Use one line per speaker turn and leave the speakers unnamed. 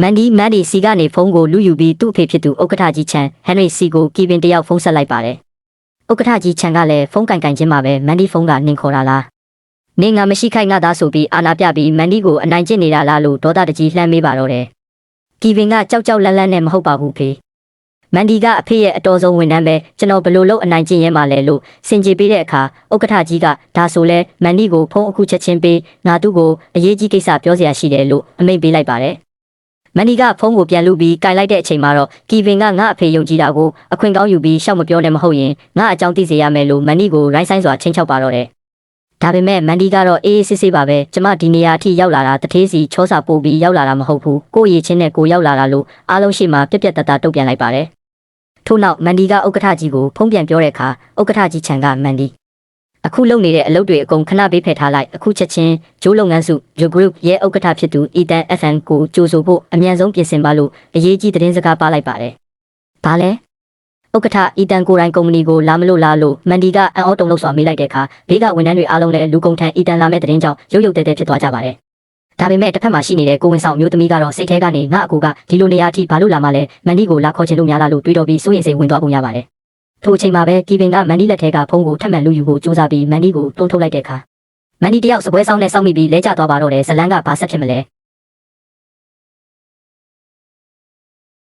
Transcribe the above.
မန်ဒီစီကနေဖုန်းကိုလူယူပြီးသူ့အဖေဖြစ်သူဥက္ကဋ္ဌကြီးချန်ဟန်နရီစီကိုကီဗင်တယောက်ဖုန်းဆက်လိုက်ပါတယ်ဥက္ကဋ္ဌကြီးချန်ကလည်းဖုန်းကန်ချင်းမှာပဲမန်ဒီဖုန်းကနင်ခေါ်တာလားနင်ငါမရှိခိုက်ငါသားဆိုပြီးအာနာပြပြီးမန်ဒီကိုအနိုင်ကျင့်နေတာလားလို့ဒေါသတကြီးလှမ်းမေးပါတော့တယ်ကီဗင်ကကြောက်လန့်နဲ့မဟုတ်ပါဘူးဖေမန်ဒီကအဖေရဲ့အတော်ဆုံးဝန်ထမ်းပဲကျွန်တော်ဘလို့လို့အနိုင်ကျင့်ရဲမှာလဲလို့စင်ကြေပေးတဲ့အခါဥက္ကဋ္ဌကြီးကဒါဆိုလဲမန်ဒီကိုဖုန်းအခုချက်ချင်းပေးငါသူ့ကိုအရေးကြီးကိစ္စပြောစရာရှိတယ်လို့အမိန့်ပေးလိုက်ပါတယ်မန်ဒီကဖုန်းကိုပြန်လူပြီးကင်လိုက်တဲ့အချိန်မှာတော့ကီဗင်ကငါအဖေယုံကြည်တာကိုအခွင့်ကောင်းယူပြီးရှောက်မပြောနဲ့မဟုတ်ရင်ငါအကြောင်းသိစေရမယ်လို့မန်ဒီကိုရိုင်းဆိုင်စွာချင်းချောက်ပါတော့တယ်ဒါပေမဲ့မန်ဒီကတော့အေးဆေးပါပဲကျမဒီနေရာအထိရောက်လာတာတထေးစီချောစာပို့ပြီးရောက်လာတာမဟုတ်ဘူးကိုယ့်ရည်ချင်းနဲ့ကိုရောက်လာတာလို့အားလုံးရှိမှပြက်တတုတ်ပြန်လိုက်ပါတယ်ထို့နောက်မန်ဒီကဥက္ကဋ္ဌကြီးကိုဖုန်းပြန်ပြောတဲ့အခါဥက္ကဋ္ဌကြီးချန်ကမန်ဒီအခုလုပ်နေတဲ့အလုပ်တွေအကုန်ခဏပေးဖယ်ထားလိုက်အခုချက်ချင်းဂျိုးလုပ်ငန်းစု Joe Group ရဲ့ဥက္ကဋ္ဌဖြစ်သူ Ethan FN ကိုကြိုဆိုဖို့အမြန်ဆုံးပြင်ဆင်ပါလို့အရေးကြီးသတင်းစကားပါလိုက်ပါတယ်။ဘာလဲဥက္ကဋ္ဌ Ethan ကိုယ်တိုင်ကုမ္ပဏီကိုလာမလို့လားလို့မန်ဒီကအံ့ဩတုန်လှုပ်စွာမေးလိုက်တဲ့အခါဘေးကဝန်ထမ်းတွေအားလုံးလည်းလူကုန်ထမ်း Ethan လာမဲ့သတင်းကြောင့်ရုတ်တဲဖြစ်သွားကြပါတယ်။ဒါပေမဲ့တစ်ဖက်မှာရှိနေတဲ့ကိုဝင်ဆောင်မျိုးသမီးကတော့စိတ်ထဲကနေငါအကူကဒီလိုနေရာအထိဘာလို့လာမှလဲမန်ဒီကိုလာခေါ်ချင်လို့များလားလို့တွေးတော်ပြီးစိုးရိမ်စိတ်ဝင်သွားပုံရပါတယ်။ထိုအချိန်မှာပဲကီဗင်ကမန်ဒီလက်ထဲကဖုန်းကိုထပ်မံလူယူဖို့ကြိုးစားပြီးမန်ဒီကိုတွန်းထုတ်လိုက်တဲ့အခါမန်ဒီတယောက်စပွဲဆောင်နဲ့စောင့်မိပြီးလဲကျသွားပါတော့တယ်ဇလန်းကဘာဆက်ဖြစ်မလဲ